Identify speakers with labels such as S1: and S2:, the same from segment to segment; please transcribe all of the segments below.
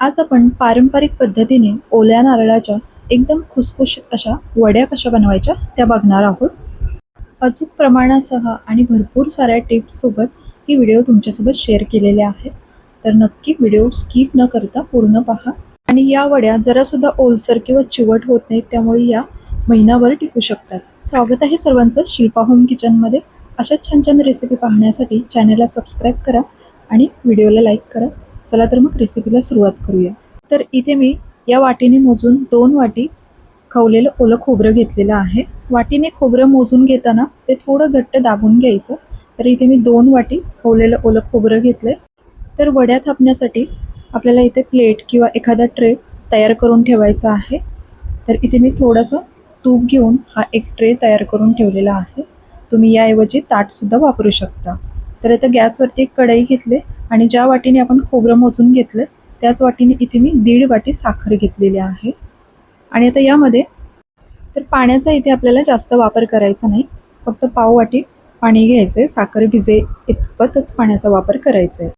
S1: आज आपण पारंपरिक पद्धतीने ओल्या नारळाच्या एकदम खुसखुशीत अशा वड्या कशा बनवायच्या त्या बघणार आहोत. अचूक प्रमाणासह आणि भरपूर साऱ्या टिप्ससोबत ही व्हिडिओ तुमच्यासोबत शेअर केलेले आहे. तर नक्की व्हिडिओ स्किप न करता पूर्ण पहा. आणि या वड्या जरासुद्धा ओलसर किंवा चिवट होत नाहीत, त्यामुळे या महिनाभर टिकू शकतात. स्वागत आहे सर्वांचं शिल्पा होम किचनमध्ये. अशा छान छान रेसिपी पाहण्यासाठी चॅनलला सबस्क्राईब करा आणि व्हिडिओला लाईक करा. चला तर मग रेसिपीला सुरुवात करूया. तर इथे मी या वाटीने मोजून 2 वाटी खवलेलं ओलं खोबरं घेतलेलं आहे. वाटीने खोबरं मोजून घेताना ते थोडं घट्ट दाबून घ्यायचं. तर इथे मी 2 वाटी खवलेलं ओलं खोबरं घेतलंय. तर वड्या थापण्यासाठी आपल्याला इथे प्लेट किंवा एखादा ट्रे तयार करून ठेवायचा आहे. तर इथे मी थोडंसं तूप घेऊन हा एक ट्रे तयार करून ठेवलेला आहे. तुम्ही याऐवजी ताटसुद्धा वापरू शकता. तर आता गॅसवरती एक कढई घेतले आणि ज्या वाटीने आपण खोबरं मोजून घेतलं त्याच वाटीने इथे मी 1.5 वाटी साखर घेतलेली आहे. आणि आता यामध्ये तर पाण्याचा इथे आपल्याला जास्त वापर करायचा नाही, फक्त पाव वाटी पाणी घ्यायचं आहे. साखर भिजे इतपतच पाण्याचा वापर करायचा आहे.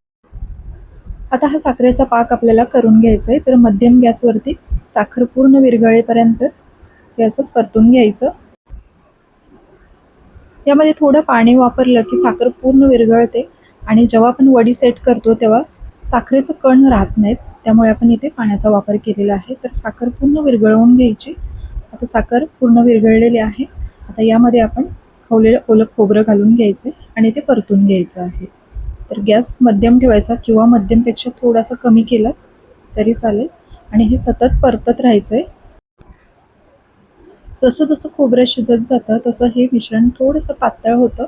S1: आता हा साखरेचा पाक आपल्याला करून घ्यायचा आहे. तर मध्यम गॅसवरती साखर पूर्ण विरघळेपर्यंत हे असंच परतून घ्यायचं. यामध्ये थोडं पाणी वापरलं की साखर पूर्ण विरघळते आणि जेव्हा आपण वडी सेट करतो तेव्हा साखरेचं कण राहत नाहीत, त्यामुळे आपण इथे पाण्याचा वापर केलेला आहे. तर साखर पूर्ण विरघळवून घ्यायची. आता साखर पूर्ण विरघळलेली आहे. आता यामध्ये आपण खवलेलं ओलं खोबरं घालून घ्यायचं आणि ते परतून घ्यायचं आहे. तर गॅस मध्यम ठेवायचा किंवा मध्यमपेक्षा थोडासा कमी केला तरी चालेल आणि हे सतत परतत राहायचं आहे. जसं जसं खोबरं शिजत जातं तसं हे मिश्रण थोडंसं पातळ होतं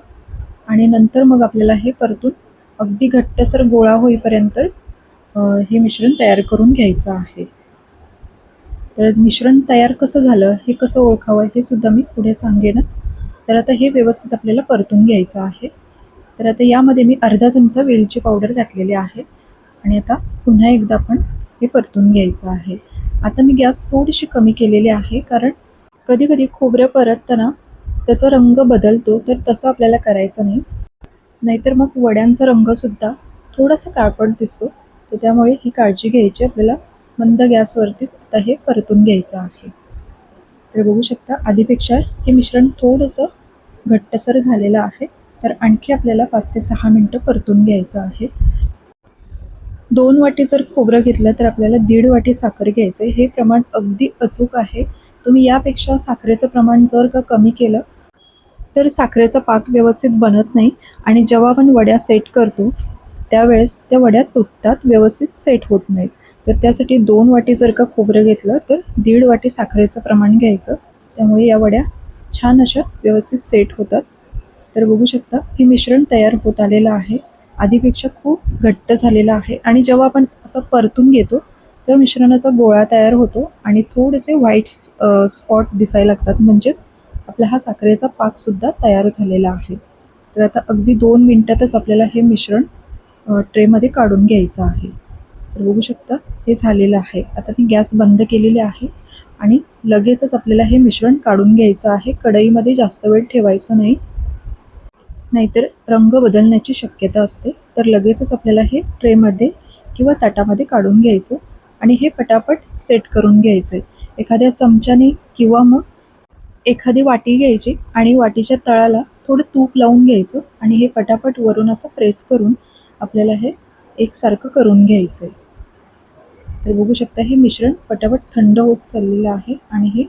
S1: आणि नंतर मग आपल्याला हे परतून अगदी घट्टसर गोळा होईपर्यंत हे मिश्रण तयार करून घ्यायचं आहे. तर मिश्रण तयार कसं झालं हे कसं ओळखावं हे सुद्धा मी पुढे सांगेनच. तर आता हे व्यवस्थित आपल्याला परतून घ्यायचं आहे. तर आता यामध्ये मी अर्धा चमचा वेलची पावडर घातलेली आहे आणि आता पुन्हा एकदा आपण हे परतून घ्यायचं आहे. आता मी गॅस थोडीशी कमी केलेली आहे, कारण कधी कधी खोबरं परतताना त्याचा रंग बदलतो, तर तसं आपल्याला करायचं नाही, नाहीतर मग वड्यांचा रंगसुद्धा थोडासा काळपट दिसतो. तर त्यामुळे ही काळजी घ्यायची आपल्याला. मंद गॅसवरतीच आता हे परतून घ्यायचं आहे. तर बघू शकता आधीपेक्षा हे मिश्रण थोडंसं घट्टसर झालेलं आहे. तर आणखी आपल्याला 5 ते 6 मिनटं परतून घ्यायचं आहे. 2 वाटी जर खोबरं घेतलं तर आपल्याला 1.5 वाटी साखर घ्यायचं आहे. हे प्रमाण अगदी अचूक आहे. तुम्ही यापेक्षा साखरेचं प्रमाण जर का कमी केलं तर साखरेचा पाक व्यवस्थित बनत नाही आणि जेव्हा आपण वड्या सेट करतो त्यावेळेस त्या वड्या तुटतात, व्यवस्थित सेट होत नाहीत. तर त्यासाठी 2 वाटी जर का खोबरं घेतलं तर 1.5 वाटी साखरेचं प्रमाण घ्यायचं. त्यामुळे या वड्या छान अशा व्यवस्थित सेट होतात. तर बघू शकता हे मिश्रण तयार होत आलेलं आहे. आधीपेक्षा खूप घट्ट झालेलं आहे आणि जेव्हा आपण असं परतून घेतो तेव्हा मिश्रणाचा गोळा तयार होतो आणि थोडेसे व्हाईट स्पॉट दिसायला लागतात, म्हणजेच आपला हा साखरेचा पाकसुद्धा तयार झालेला आहे. तर आता अगदी 2 मिनटातच आपल्याला हे मिश्रण ट्रेमध्ये काढून घ्यायचं आहे. तर बघू शकता हे झालेलं आहे. आता मी गॅस बंद केलेले आहे आणि लगेचच आपल्याला हे मिश्रण काढून घ्यायचं आहे. कढईमध्ये जास्त वेळ ठेवायचं नाही, नाहीतर रंग बदलण्याची शक्यता असते. तर लगेचच आपल्याला हे ट्रेमध्ये किंवा ताटामध्ये काढून घ्यायचं आणि हे पटापट सेट करून घ्यायचं आहे. एखाद्या चमच्याने किंवा मग एखादी वाटी घ्यायची आणि वाटीच्या तळाला थोडं तूप लावून घ्यायचं आणि हे पटापट वरून असं प्रेस करून आपल्याला हे एकसारखं करून घ्यायचं आहे. तर बघू शकता हे मिश्रण पटापट थंड होत चाललेलं आहे आणि हे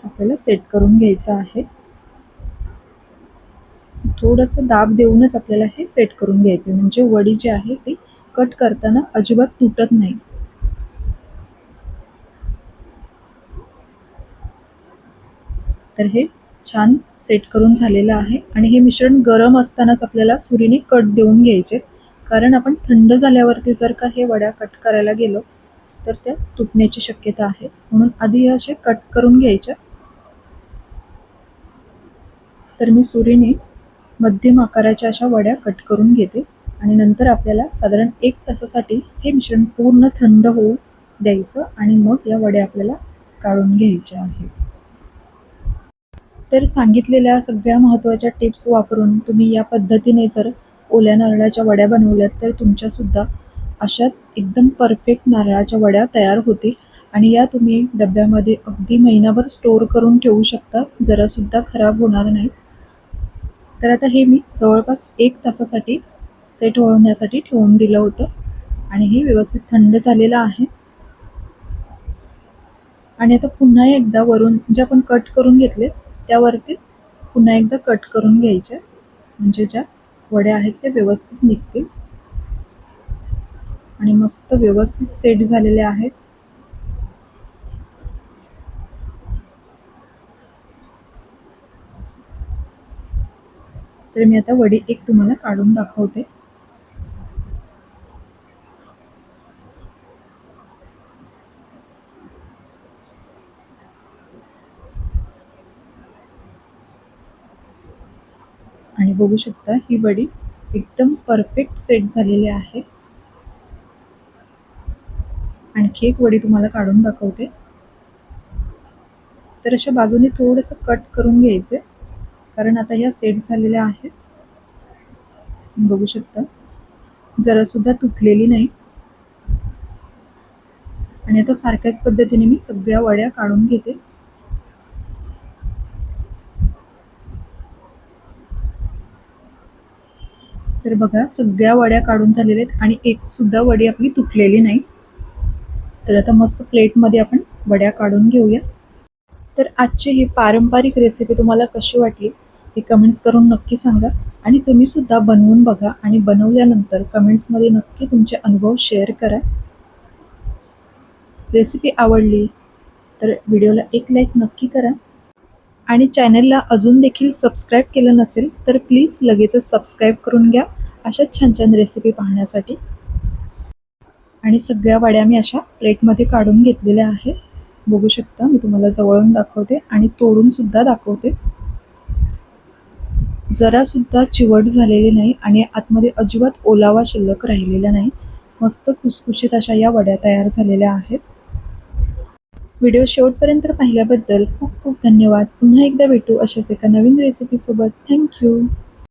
S1: आपल्याला सेट करून घ्यायचं आहे. थोडंसं दाब देऊनच आपल्याला हे सेट करून घ्यायचं आहे, म्हणजे वडी जी आहे ती कट करताना अजिबात तुटत नाही. तर हे छान सेट करून झालेलं आहे आणि हे मिश्रण गरम असतानाच आपल्याला सुरीने कट देऊन घ्यायचे, कारण आपण थंड झाल्यावरती जर का हे वड्या कट करायला गेलो तर त्या तुटण्याची शक्यता आहे. म्हणून आधी असे कट करून घ्यायच्या. तर मी सुरीने मध्यम आकाराच्या अशा वड्या कट करून घेते आणि नंतर आपल्याला साधारण 1 तासासाठी हे मिश्रण पूर्ण थंड होऊ द्यायचं आणि मग या वड्या आपल्याला काढून घ्यायच्या आहेत. तर सांगितलेल्या सगळ्या महत्त्वाच्या टिप्स वापरून तुम्ही या पद्धतीने जर ओल्या नारळाच्या वड्या बनवल्यात तर तुमच्यासुद्धा अशाच एकदम परफेक्ट नारळाच्या वड्या तयार होतील आणि या तुम्ही डब्यामध्ये अगदी महिनाभर स्टोअर करून ठेवू शकता, जरासुद्धा खराब होणार नाहीत. तर आता हे मी जवळपास 1 तासासाठी सेट होण्यासाठी ठेवून दिलं होतं आणि हे व्यवस्थित थंड झालेलं आहे. आणि आता पुन्हा एकदा वरून जे आपण कट करून घेतले त्यावरतीच पुन्हा एकदा कट करून घ्यायचे, म्हणजे ज्या वड्या आहेत त्या व्यवस्थित निघतील आणि मस्त व्यवस्थित सेट झालेल्या आहेत. तर मी आता वडी एक तुम्हाला काढून दाखवते. आणि बघू शकता ही वडी एकदम परफेक्ट सेट झालेली आहे. आणखी एक वडी तुम्हाला काढून दाखवते. तर अशा बाजूने थोडंसं कट करून घ्यायचे, कारण आता ह्या सेट झालेल्या आहेत. बघू शकता जरा सुद्धा तुटलेली नाही. आणि आता सारख्याच पद्धतीने मी सगळ्या वड्या काढून घेते. तर बघा सगळ्या वड्या काढून झालेल्या आहेत आणि एक सुद्धा वडी आपली तुटलेली नाही. तर आता मस्त प्लेटमध्ये आपण वड्या काढून घेऊया. तर आजची ही पारंपरिक रेसिपी तुम्हाला कशी वाटली हे कमेंट्स करून नक्की सांगा आणि तुम्ही सुद्धा बनवून बघा आणि बनवल्यानंतर कमेंट्समध्ये नक्की तुमचे अनुभव शेअर करा. रेसिपी आवडली तर व्हिडिओला एक लाईक नक्की करा आणि चॅनलला अजून देखील सबस्क्राईब केलं नसेल तर प्लीज लगेचच सबस्क्राईब करून घ्या अशाच छान छान रेसिपी पाहण्यासाठी. आणि सगळ्या वड्या मी अशा प्लेटमध्ये काढून घेतलेल्या आहेत. बघू शकता मी तुम्हाला जवळून दाखवते आणि तोडून सुद्धा दाखवते. जरा सुद्धा चिवट झालेली नाही आणि आतमध्ये अजिबात ओलावा शिल्लक राहिलेला नाही. मस्त खुसखुशीत अशा या वड्या तयार झालेल्या आहेत. व्हिडिओ शेवटपर्यंत पाहिल्याबद्दल खूप खूप धन्यवाद. पुन्हा एकदा भेटू अशाच एका नवीन रेसिपी सोबत. थँक्यू.